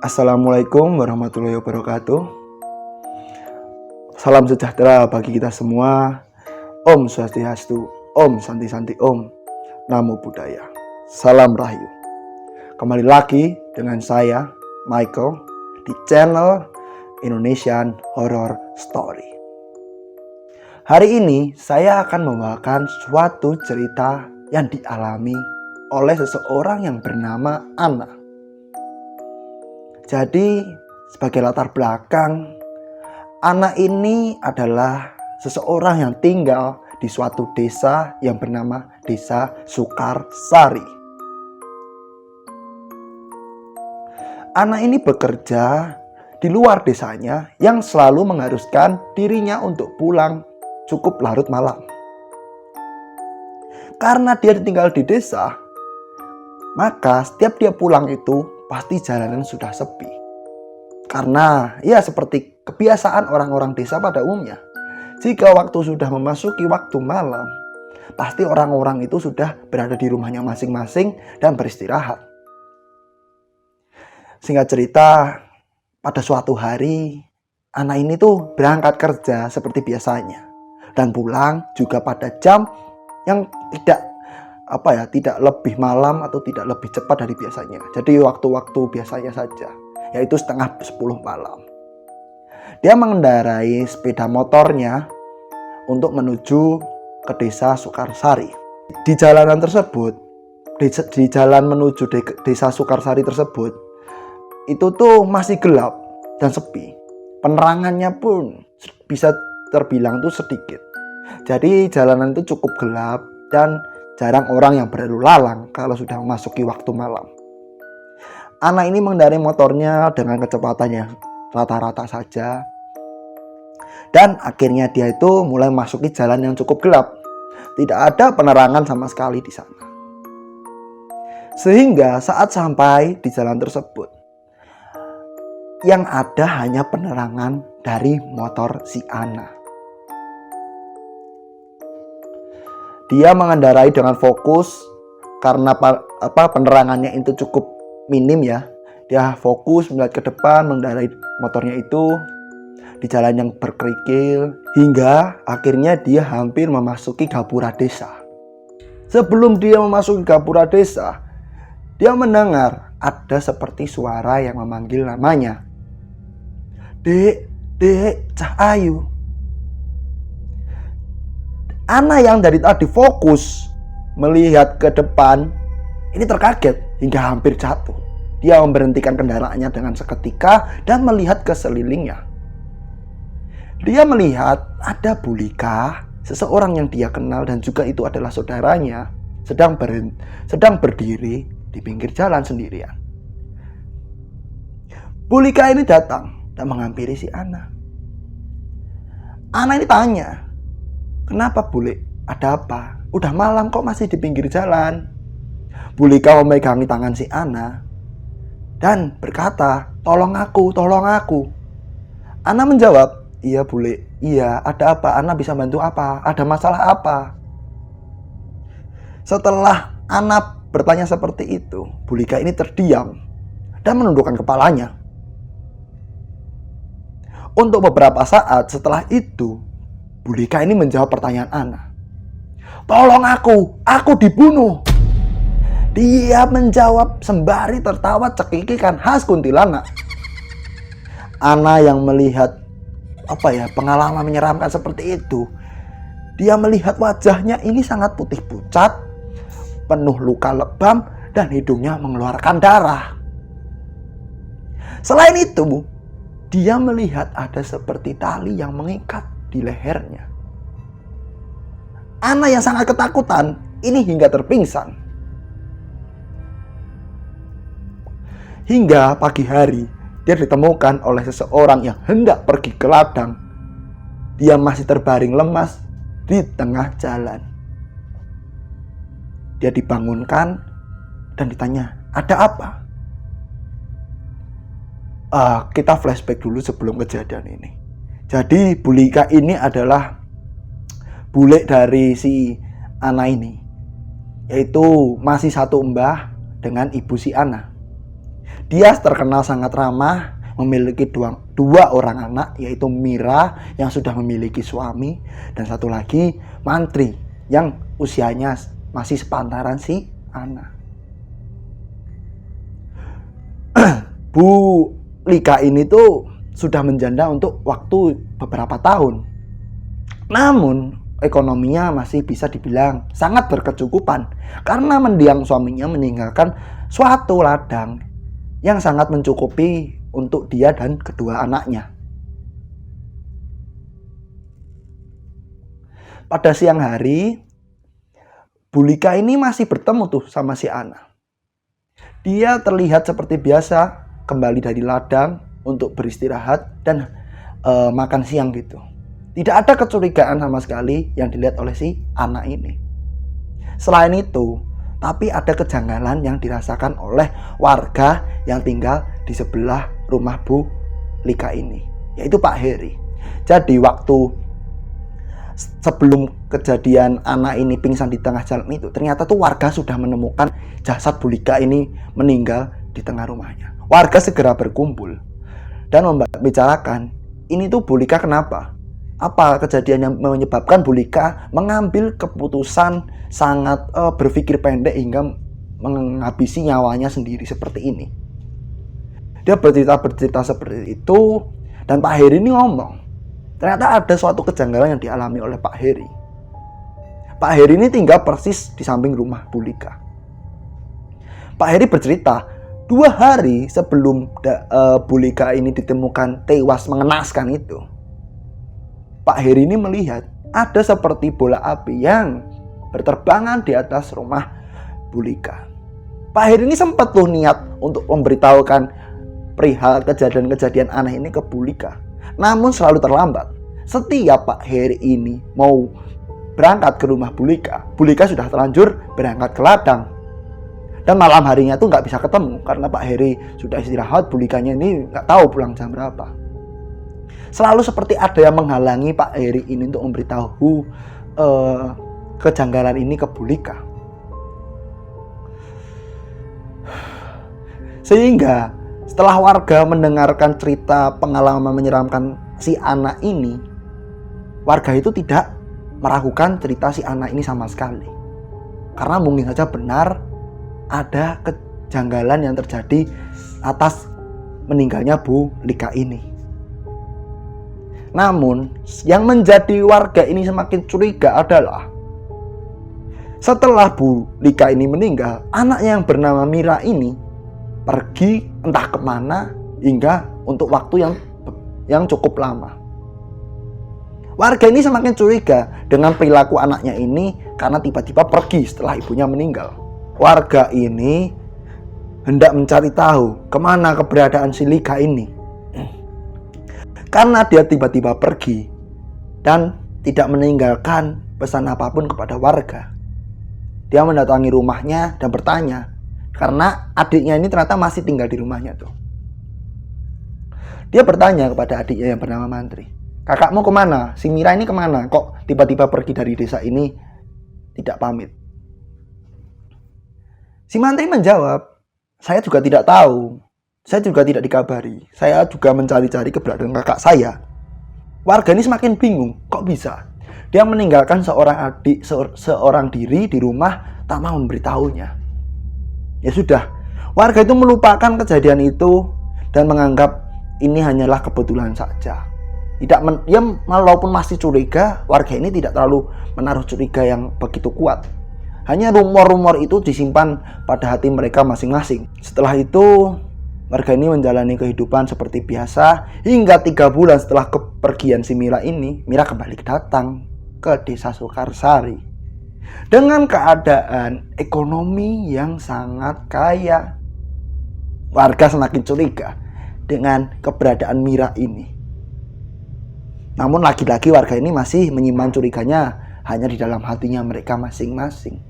Assalamualaikum warahmatullahi wabarakatuh. Salam sejahtera bagi kita semua. Om Swastiastu, Om Santi Santi Om, Namo Buddhaya. Salam Rahayu. Kembali lagi dengan saya, Michael, di channel Indonesian Horror Story. Hari ini saya akan membawakan suatu cerita yang dialami oleh seseorang yang bernama Anna. Jadi, sebagai latar belakang, Anna ini adalah seseorang yang tinggal di suatu desa yang bernama Desa Sukarsari. Anna ini bekerja di luar desanya yang selalu mengharuskan dirinya untuk pulang cukup larut malam. Karena dia tinggal di desa, maka setiap dia pulang itu pasti jalanan sudah sepi. Karena ya seperti kebiasaan orang-orang desa pada umumnya, jika waktu sudah memasuki waktu malam, pasti orang-orang itu sudah berada di rumahnya masing-masing dan beristirahat. Singkat cerita, pada suatu hari, Anna ini tuh berangkat kerja seperti biasanya dan pulang juga pada jam yang tidak lebih malam atau tidak lebih cepat dari biasanya. Jadi waktu-waktu biasanya saja, yaitu setengah 10 malam. Dia mengendarai sepeda motornya untuk menuju ke Desa Sukarsari. Di jalanan tersebut, di jalan menuju Desa Sukarsari tersebut, itu tuh masih gelap dan sepi. Penerangannya pun bisa terbilang tuh sedikit. Jadi jalanan itu cukup gelap dan jarang orang yang berlalu lalang kalau sudah memasuki waktu malam. Anna ini mengendarai motornya dengan kecepatan yang rata-rata saja. Dan akhirnya dia itu mulai memasuki jalan yang cukup gelap. Tidak ada penerangan sama sekali di sana. Sehingga saat sampai di jalan tersebut, yang ada hanya penerangan dari motor si Anna. Dia mengendarai dengan fokus karena penerangannya itu cukup minim ya. Dia fokus melihat ke depan, mengendarai motornya itu di jalan yang berkerikil hingga akhirnya dia hampir memasuki gapura desa. Sebelum dia memasuki gapura desa, dia mendengar ada seperti suara yang memanggil namanya. Dek, Cahayu. Anna yang dari tadi fokus melihat ke depan ini terkaget hingga hampir jatuh. Dia memberhentikan kendaraannya dengan seketika dan melihat ke sekelilingnya. Dia melihat ada Bulika, seseorang yang dia kenal dan juga itu adalah saudaranya, sedang berdiri di pinggir jalan sendirian. Bulika ini datang dan menghampiri si Anna. Anna ini tanya, "Kenapa, Bule? Ada apa? Udah malam kok masih di pinggir jalan?" Bulika memegangi tangan si Anna dan berkata, tolong aku. Anna menjawab, "Iya, Bule. Iya, ada apa? Anna bisa bantu apa? Ada masalah apa?" Setelah Anna bertanya seperti itu, Bulika ini terdiam dan menundukkan kepalanya. Untuk beberapa saat setelah itu, Bulika ini menjawab pertanyaan Anna. "Tolong aku dibunuh." Dia menjawab sembari tertawa cekikikan khas kuntilanak. Anna yang melihat pengalaman menyeramkan seperti itu, dia melihat wajahnya ini sangat putih pucat, penuh luka lebam dan hidungnya mengeluarkan darah. Selain itu, dia melihat ada seperti tali yang mengikat di lehernya. Anna yang sangat ketakutan ini hingga terpingsan. Hingga pagi hari dia ditemukan oleh seseorang yang hendak pergi ke ladang. Dia masih terbaring lemas di tengah jalan. Dia dibangunkan dan ditanya, "Ada apa?" Kita flashback dulu sebelum kejadian ini. Jadi Bulika ini adalah bule dari si Anna ini, yaitu masih satu mbah dengan ibu si Anna. Dia terkenal sangat ramah, memiliki dua orang anak, yaitu Mira yang sudah memiliki suami, dan satu lagi Mantri yang usianya masih sepantaran si Ana. Bu Lika ini tuh sudah menjanda untuk waktu beberapa tahun. Namun ekonominya masih bisa dibilang sangat berkecukupan karena mendiang suaminya meninggalkan suatu ladang yang sangat mencukupi untuk dia dan kedua anaknya. Pada siang hari, Bu Lika ini masih bertemu tuh sama si Ana. Dia terlihat seperti biasa kembali dari ladang untuk beristirahat dan makan siang gitu. Tidak ada kecurigaan sama sekali yang dilihat oleh si Ana ini. Selain itu, tapi ada kejanggalan yang dirasakan oleh warga yang tinggal di sebelah rumah Bu Lika ini, yaitu Pak Heri. Jadi waktu sebelum kejadian Ana ini pingsan di tengah jalan itu, ternyata tuh warga sudah menemukan jasad Bu Lika ini meninggal di tengah rumahnya. Warga segera berkumpul dan membicarakan, ini tuh Bu Lika kenapa? Apa kejadian yang menyebabkan Bu Lika mengambil keputusan sangat berpikir pendek hingga menghabisi nyawanya sendiri seperti ini? Dia bercerita seperti itu, dan Pak Heri ini ngomong, ternyata ada suatu kejanggalan yang dialami oleh Pak Heri. Pak Heri ini tinggal persis di samping rumah Bu Lika. Pak Heri bercerita, 2 hari sebelum Bu Lika ini ditemukan tewas mengenaskan itu, Pak Heri ini melihat ada seperti bola api yang berterbangan di atas rumah Bu Lika. Pak Heri ini sempat tuh niat untuk memberitahukan perihal kejadian-kejadian aneh ini ke Bu Lika, namun selalu terlambat. Setiap Pak Heri ini mau berangkat ke rumah Bu Lika sudah terlanjur berangkat ke ladang. Dan malam harinya tuh nggak bisa ketemu karena Pak Heri sudah istirahat, Bu Likanya ini nggak tahu pulang jam berapa. Selalu seperti ada yang menghalangi Pak Heri ini untuk memberitahu kejanggalan ini ke Bu Lika. Sehingga setelah warga mendengarkan cerita pengalaman menyeramkan si anak ini, warga itu tidak meragukan cerita si anak ini sama sekali. Karena mungkin saja benar ada kejanggalan yang terjadi atas meninggalnya Bu Lika ini. Namun yang menjadi warga ini semakin curiga adalah setelah Bu Lika ini meninggal, anaknya yang bernama Mira ini pergi entah kemana hingga untuk waktu yang cukup lama. Warga ini semakin curiga dengan perilaku anaknya ini karena tiba-tiba pergi setelah ibunya meninggal. Warga ini hendak mencari tahu kemana keberadaan si Lika ini. Karena dia tiba-tiba pergi dan tidak meninggalkan pesan apapun kepada warga. Dia mendatangi rumahnya dan bertanya, karena adiknya ini ternyata masih tinggal di rumahnya tuh. Dia bertanya kepada adiknya yang bernama Mantri, kakakmu kemana? Si Mira ini kemana? Kok tiba-tiba pergi dari desa ini tidak pamit? Si Mantri menjawab, saya juga tidak tahu. Saya juga tidak dikabari. Saya juga mencari-cari keberadaan kakak saya. Warga ini semakin bingung. Kok bisa? Dia meninggalkan seorang adik, seorang diri di rumah, tak mau memberitahunya. Ya sudah. Warga itu melupakan kejadian itu dan menganggap ini hanyalah kebetulan saja. Ya, walaupun masih curiga, warga ini tidak terlalu menaruh curiga yang begitu kuat. Hanya rumor-rumor itu disimpan pada hati mereka masing-masing. Setelah itu, warga ini menjalani kehidupan seperti biasa hingga 3 bulan setelah kepergian si Mira ini, Mira kembali datang ke desa Sukarsari dengan keadaan ekonomi yang sangat kaya. Warga semakin curiga dengan keberadaan Mira ini. Namun lagi-lagi warga ini masih menyimpan curiganya hanya di dalam hatinya mereka masing-masing.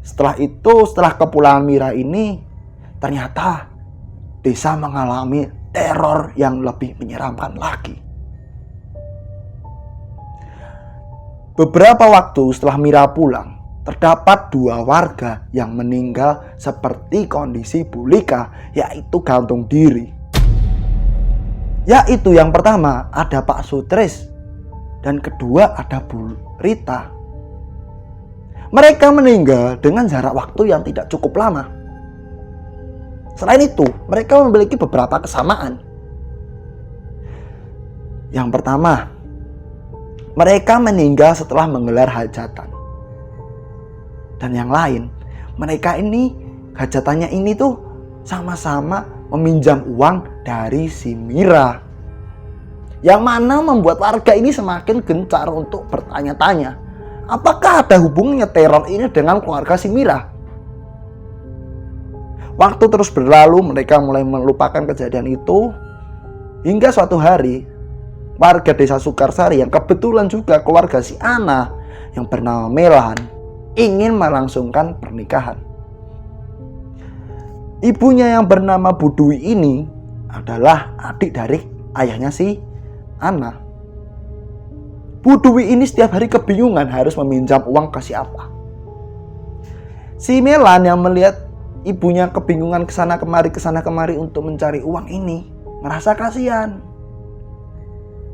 Setelah itu, setelah kepulangan Mira ini, ternyata desa mengalami teror yang lebih menyeramkan lagi. Beberapa waktu setelah Mira pulang, terdapat 2 warga yang meninggal seperti kondisi Bu Lika, yaitu gantung diri. Yaitu yang pertama ada Pak Sutris dan kedua ada Bu Rita. Mereka meninggal dengan jarak waktu yang tidak cukup lama. Selain itu, mereka memiliki beberapa kesamaan. Yang pertama, mereka meninggal setelah menggelar hajatan. Dan yang lain, mereka ini hajatannya ini tuh sama-sama meminjam uang dari si Mira. Yang mana membuat warga ini semakin gencar untuk bertanya-tanya, apakah ada hubungannya teror ini dengan keluarga si Mira? Waktu terus berlalu, mereka mulai melupakan kejadian itu. Hingga suatu hari, warga desa Sukarsari yang kebetulan juga keluarga si Ana yang bernama Melan ingin melangsungkan pernikahan. Ibunya yang bernama Bu Dwi ini adalah adik dari ayahnya si Ana. Bu Dwi ini setiap hari kebingungan harus meminjam uang ke siapa. Si Melan yang melihat ibunya kebingungan kesana kemari untuk mencari uang ini merasa kasihan.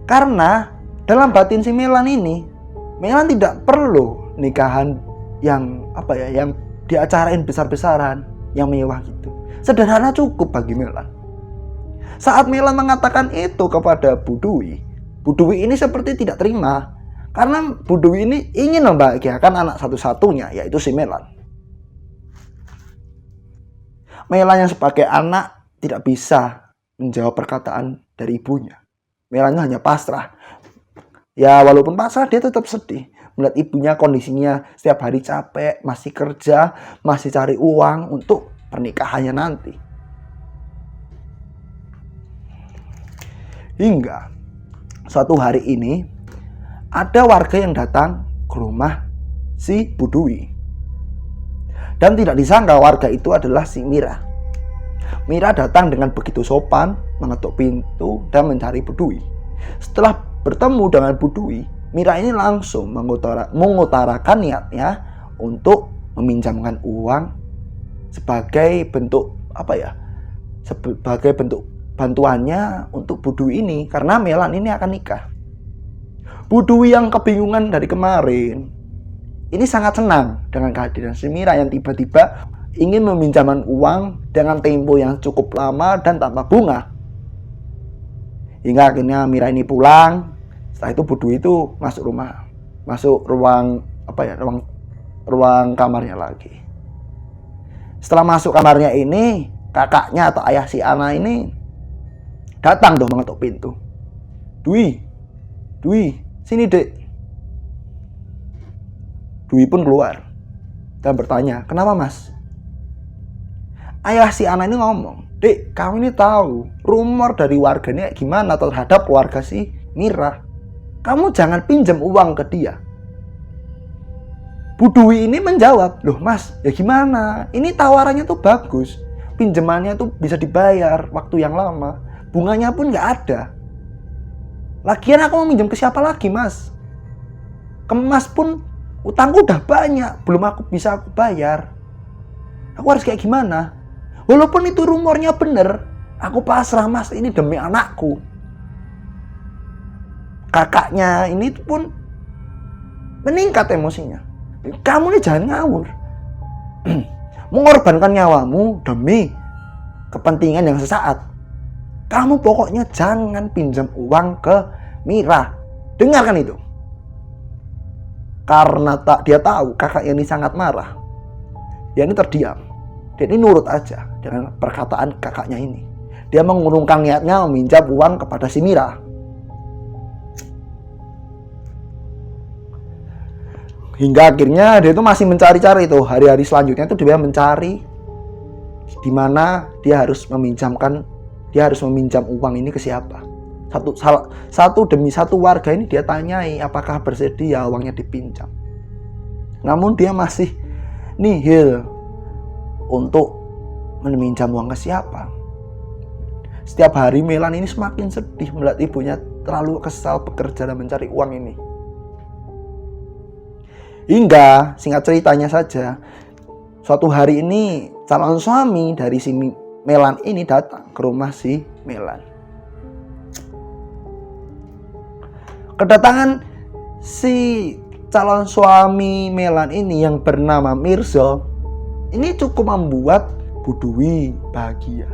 Karena dalam batin si Melan ini, Melan tidak perlu nikahan yang yang diacarain besar-besaran, yang mewah gitu. Sederhana cukup bagi Melan. Saat Melan mengatakan itu kepada Bu Dwi ini seperti tidak terima, karena Bu Dwi ini ingin membahagiakan anak satu-satunya, yaitu si Melan. Melan yang sebagai anak tidak bisa menjawab perkataan dari ibunya. Melan hanya pasrah. Ya walaupun pasrah, dia tetap sedih melihat ibunya kondisinya setiap hari capek, masih kerja, masih cari uang untuk pernikahannya nanti. Hingga suatu hari ini ada warga yang datang ke rumah si Bu Dwi. Dan tidak disangka warga itu adalah si Mira. Mira datang dengan begitu sopan, mengetuk pintu dan mencari Bu Dwi. Setelah bertemu dengan Bu Dwi, Mira ini langsung mengutarakan niatnya untuk meminjamkan uang sebagai bentuk sebagai bentuk bantuannya untuk Bu Dwi ini, karena Melan ini akan nikah. Bu Dwi yang kebingungan dari kemarin ini sangat senang dengan kehadiran si Mira yang tiba-tiba ingin meminjamkan uang dengan tempo yang cukup lama dan tanpa bunga. Hingga akhirnya Mira ini pulang. Setelah itu Bu Dwi itu masuk ruang kamarnya lagi. Setelah masuk kamarnya ini, kakaknya atau ayah si Ana ini datang dong mengetuk pintu. Dwi, sini dek. Dwi pun keluar dan bertanya, kenapa mas? Ayah si Ana ini ngomong, dek, kamu ini tahu rumor dari warga ini gimana terhadap keluarga si Mira. Kamu jangan pinjam uang ke dia. Bu Dwi ini menjawab, loh mas, ya gimana? Ini tawarannya tuh bagus. Pinjamannya tuh bisa dibayar waktu yang lama. Bunganya pun gak ada. Lagian aku mau minjem ke siapa lagi mas? Ke mas pun utangku udah banyak, belum bisa aku bayar. Aku harus kayak gimana? Walaupun itu rumornya bener, aku pasrah mas, ini demi anakku. Kakaknya ini pun meningkat emosinya. Kamu ini jangan ngawur. Mengorbankan nyawamu demi kepentingan yang sesaat. Kamu pokoknya jangan pinjam uang ke Mira. Dengarkan itu. Karena dia tahu kakaknya ini sangat marah, dia ini terdiam. Dia ini nurut aja dengan perkataan kakaknya ini. Dia mengurungkan niatnya meminjam uang kepada si Mira. Hingga akhirnya dia itu masih mencari-cari itu. Hari-hari selanjutnya itu dia mencari di mana dia harus meminjam uang ini ke siapa. Satu demi satu warga ini dia tanyai apakah bersedia uangnya dipinjam. Namun dia masih nihil untuk meminjam uang ke siapa. Setiap hari Melan ini semakin sedih melihat ibunya terlalu kesal bekerja dan mencari uang ini. Hingga singkat ceritanya saja, suatu hari ini calon suami dari si Melan ini datang ke rumah si Melan. Kedatangan si calon suami Melan ini yang bernama Mirza ini cukup membuat Bu Dwi bahagia.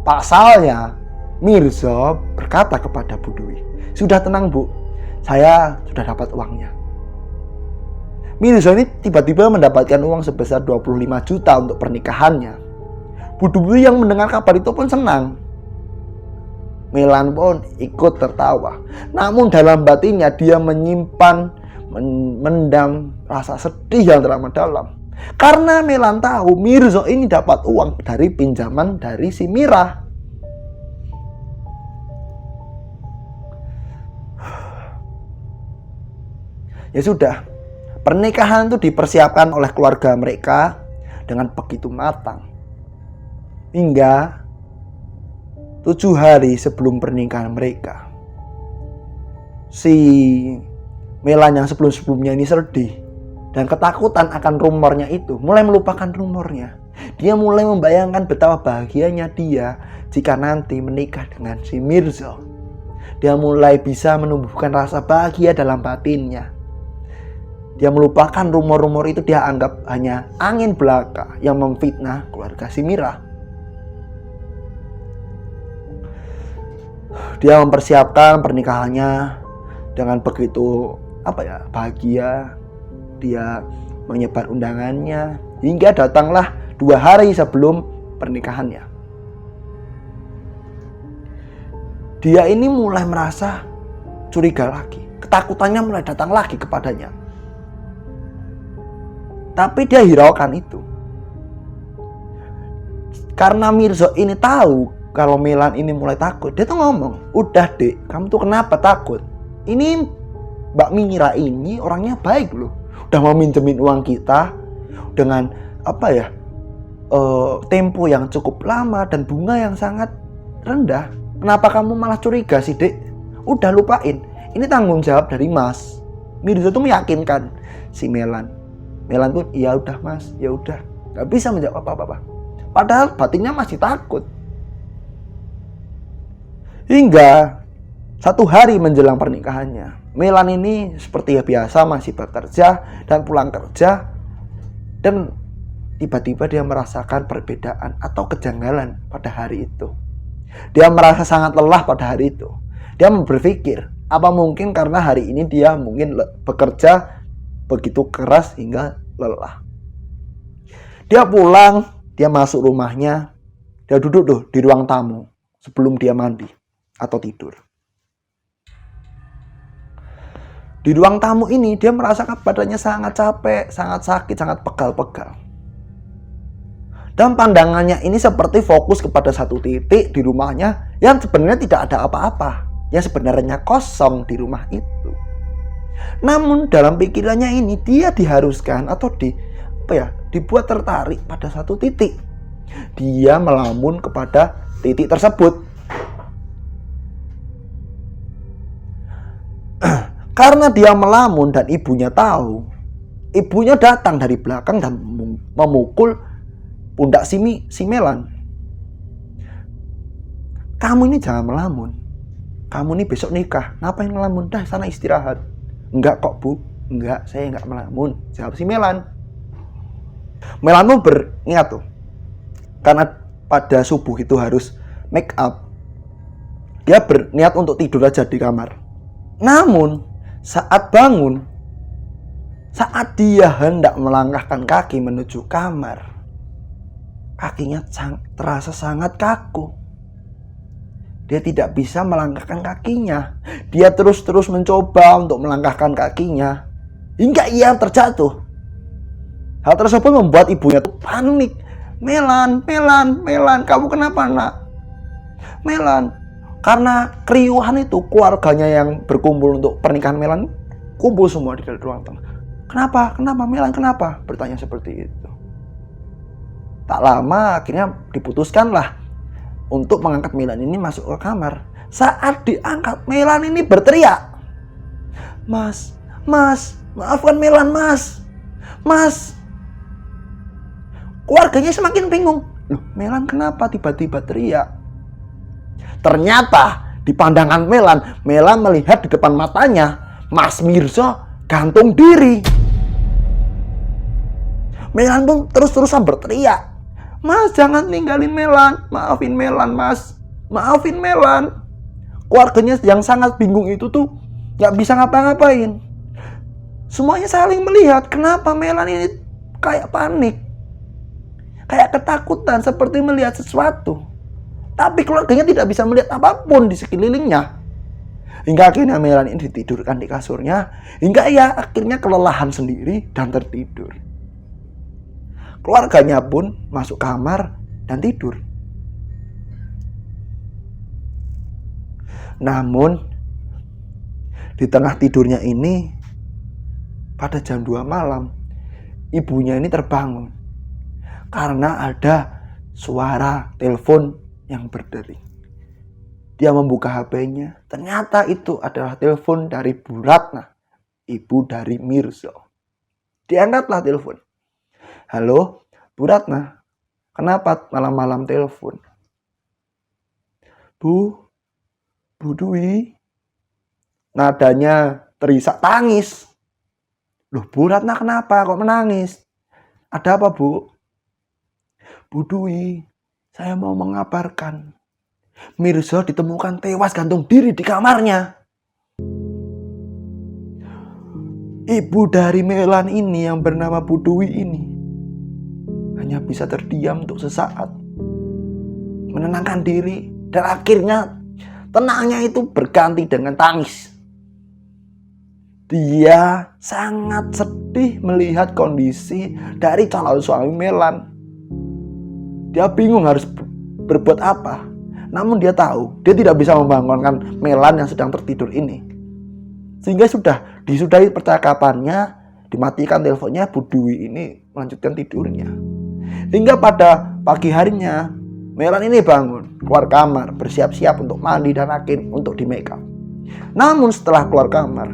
Pasalnya Mirza berkata kepada Bu Dwi, "Sudah tenang Bu, saya sudah dapat uangnya." Mirza ini tiba-tiba mendapatkan uang sebesar 25 juta untuk pernikahannya. Bu Dwi yang mendengar kabar itu pun senang. Melan pun ikut tertawa. Namun dalam batinnya dia menyimpan mendam rasa sedih yang teramat dalam. Karena Melan tahu Mirza ini dapat uang dari pinjaman dari si Mira. Ya sudah, pernikahan itu dipersiapkan oleh keluarga mereka dengan begitu matang. Hingga 7 hari sebelum pernikahan mereka, si Melan yang sebelum-sebelumnya ini sedih dan ketakutan akan rumornya itu mulai melupakan rumornya. Dia mulai membayangkan betapa bahagianya dia jika nanti menikah dengan si Mirza. Dia mulai bisa menumbuhkan rasa bahagia dalam batinnya. Dia melupakan rumor-rumor itu, dia anggap hanya angin belaka yang memfitnah keluarga si Mira. Dia mempersiapkan pernikahannya dengan begitu bahagia. Dia menyebar undangannya hingga datanglah 2 hari sebelum pernikahannya. Dia ini mulai merasa curiga lagi. Ketakutannya mulai datang lagi kepadanya. Tapi dia hiraukan itu. Karena Mirza ini tahu kalau Melan ini mulai takut, dia tuh ngomong, "Udah Dek, kamu tuh kenapa takut? Ini Mbak Mira ini orangnya baik loh. Udah mau minjemin uang kita dengan tempo yang cukup lama dan bunga yang sangat rendah. Kenapa kamu malah curiga sih Dek? Udah lupain. Ini tanggung jawab dari Mas." Mirza tuh meyakinkan si Melan. Melan pun, "Ya udah Mas, ya udah." Gak bisa menjawab apa-apa. Padahal batinnya masih takut. Hingga 1 hari menjelang pernikahannya, Melan ini seperti biasa masih bekerja dan pulang kerja. Dan tiba-tiba dia merasakan perbedaan atau kejanggalan pada hari itu. Dia merasa sangat lelah pada hari itu. Dia berpikir, apa mungkin karena hari ini dia mungkin bekerja begitu keras hingga lelah. Dia pulang, dia masuk rumahnya, dia duduk tuh di ruang tamu sebelum dia mandi atau tidur. Di ruang tamu ini dia merasakan badannya sangat capek, sangat sakit, sangat pegal-pegal. Dan pandangannya ini seperti fokus kepada satu titik di rumahnya yang sebenarnya tidak ada apa-apa, yang sebenarnya kosong di rumah itu. Namun dalam pikirannya ini dia diharuskan atau dibuat tertarik pada satu titik. Dia melamun kepada titik tersebut. Karena dia melamun dan ibunya tahu, ibunya datang dari belakang dan memukul pundak si Melan. "Kamu ini jangan melamun. Kamu ini besok nikah. Ngapain melamun? Dah sana istirahat." "Enggak kok Bu, enggak, saya enggak melamun," jawab si Melan. Melan tuh berniat tuh, karena pada subuh itu harus make up. Dia berniat untuk tidur aja di kamar. Namun saat bangun, saat dia hendak melangkahkan kaki menuju kamar, kakinya terasa sangat kaku. Dia tidak bisa melangkahkan kakinya. Dia terus mencoba untuk melangkahkan kakinya hingga ia terjatuh. Hal tersebut membuat ibunya tuh panik. Melan, kamu kenapa nak?" Melan, karena keriuhan itu keluarganya yang berkumpul untuk pernikahan Melan kumpul semua di dalam ruang tengah. Kenapa Melan, kenapa?" Bertanya seperti itu. Tak lama akhirnya diputuskanlah untuk mengangkat Melan ini masuk ke kamar. Saat diangkat, Melan ini berteriak, "Mas, Mas, maafkan Melan, Mas. Mas. Keluarganya semakin bingung. Loh, Melan kenapa tiba-tiba teriak? Ternyata di pandangan Melan melihat di depan matanya Mas Mirza gantung diri. Melan pun terus-terusan berteriak, Mas, jangan tinggalin Melan. Maafin Melan, Mas. Maafin Melan. Keluarganya yang sangat bingung itu tuh gak bisa ngapa-ngapain. Semuanya saling melihat. Kenapa Melan ini kayak panik, kayak ketakutan, seperti melihat sesuatu. Tapi keluarganya tidak bisa melihat apapun di sekelilingnya. Hingga akhirnya Melan ini ditidurkan di kasurnya. Hingga ia akhirnya kelelahan sendiri dan tertidur. Keluarganya pun masuk kamar dan tidur. Namun di tengah tidurnya ini, pada jam 2 malam, ibunya ini terbangun karena ada suara telepon yang berdering. Dia membuka HP-nya. Ternyata itu adalah telepon dari Bu Ratna, ibu dari Mirza. Diangkatlah telepon. Halo, Bu Ratna. Kenapa malam-malam telepon? Bu Dwi. Nadanya terisak tangis. Loh, Bu Ratna kenapa kok menangis? Ada apa, Bu? Bu Dwi, saya mau mengabarkan Mirza ditemukan tewas gantung diri di kamarnya. Ibu dari Melan ini yang bernama Bu Dwi ini hanya bisa terdiam untuk sesaat, menenangkan diri, dan akhirnya tenangnya itu berganti dengan tangis. Dia sangat sedih melihat kondisi dari calon suami Melan. Dia bingung harus berbuat apa. Namun dia tahu dia tidak bisa membangunkan Melan yang sedang tertidur ini. Sehingga sudah disudahi percakapannya, dimatikan teleponnya, Bu Dwi ini melanjutkan tidurnya. Hingga pada pagi harinya, Melan ini bangun, keluar kamar, bersiap-siap untuk mandi dan akhir untuk di make up. Namun setelah keluar kamar,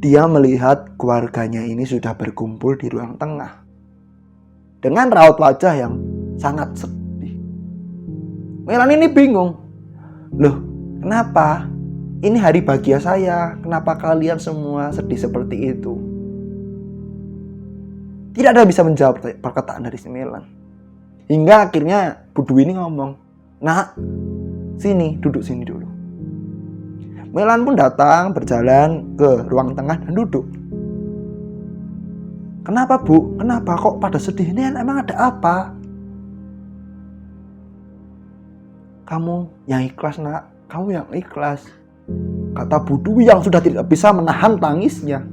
dia melihat keluarganya ini sudah berkumpul di ruang tengah dengan raut wajah yang sangat sedih. Melan ini bingung. Loh, kenapa? Ini hari bahagia saya. Kenapa kalian semua sedih seperti itu? Tidak ada yang bisa menjawab perkataan dari si Melan. Hingga akhirnya Bu Dwi ini ngomong, Nak, sini, duduk sini dulu. Melan pun datang, berjalan ke ruang tengah dan duduk. Kenapa, Bu? Kenapa kok pada sedih? Ini emang ada apa? Kamu yang ikhlas, Nak. Kamu yang ikhlas, kata Bu Dwi yang sudah tidak bisa menahan tangisnya.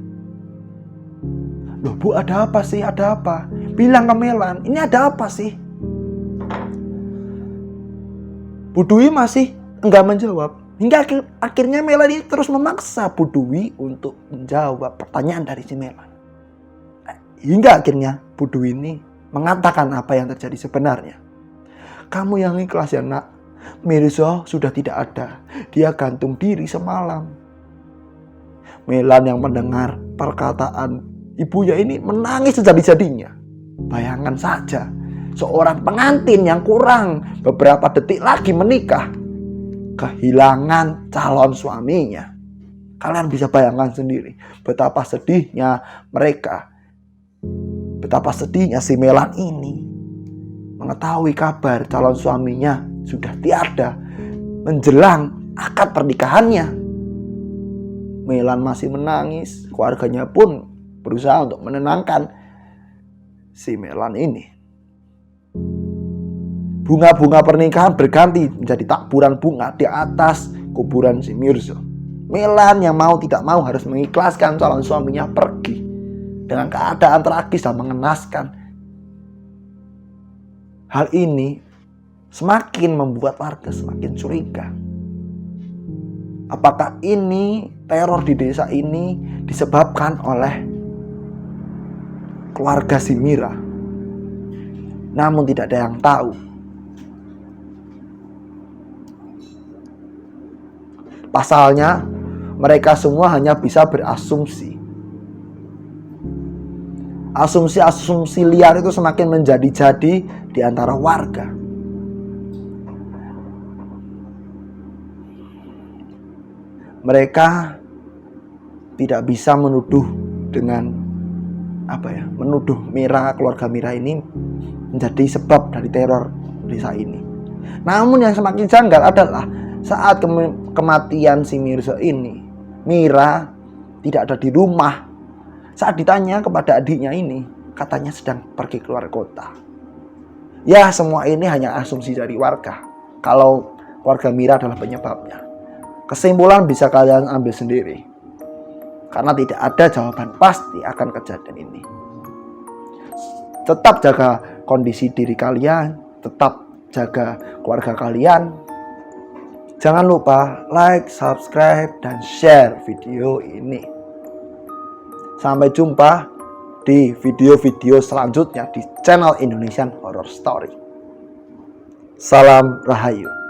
Loh, Bu, ada apa sih? Ada apa? Bilang ke Melan, ini ada apa sih? Bu Dwi masih enggak menjawab. Hingga akhirnya Melan ini terus memaksa Bu Dwi untuk menjawab pertanyaan dari si Melan. Hingga akhirnya Bu Dwi ini mengatakan apa yang terjadi sebenarnya. Kamu yang ikhlas ya, Nak. Mirza sudah tidak ada. Dia gantung diri semalam. Melan yang mendengar perkataan ibunya ini menangis sejadi-jadinya. Bayangkan saja, seorang pengantin yang kurang beberapa detik lagi menikah, kehilangan calon suaminya. Kalian bisa bayangkan sendiri betapa sedihnya mereka. Betapa sedihnya si Melan ini mengetahui kabar calon suaminya sudah tiada menjelang akad pernikahannya. Melan masih menangis. Keluarganya pun berusaha untuk menenangkan si Melan ini. Bunga-bunga pernikahan berganti menjadi taburan bunga di atas kuburan si Mirza. Melan yang mau tidak mau harus mengikhlaskan calon suaminya pergi dengan keadaan tragis dan mengenaskan. Hal ini semakin membuat warga semakin curiga. Apakah ini teror di desa ini disebabkan oleh keluarga si Mira? Namun tidak ada yang tahu. Pasalnya, Mereka semua hanya bisa berasumsi. Asumsi-asumsi liar itu semakin menjadi-jadi di antara warga. Mereka tidak bisa menuduh dengan menuduh Mira, keluarga Mira ini menjadi sebab dari teror desa ini. Namun yang semakin janggal adalah saat kematian si Mirza ini, Mira tidak ada di rumah. Saat ditanya kepada adiknya ini, katanya sedang pergi keluar kota. Ya, semua ini hanya asumsi dari warga. Kalau keluarga Mira adalah penyebabnya. Kesimpulan bisa kalian ambil sendiri. Karena tidak ada jawaban pasti akan kejadian ini. Tetap jaga kondisi diri kalian, tetap jaga keluarga kalian. Jangan lupa like, subscribe, dan share video ini. Sampai jumpa di video-video selanjutnya di channel Indonesian Horror Story. Salam Rahayu.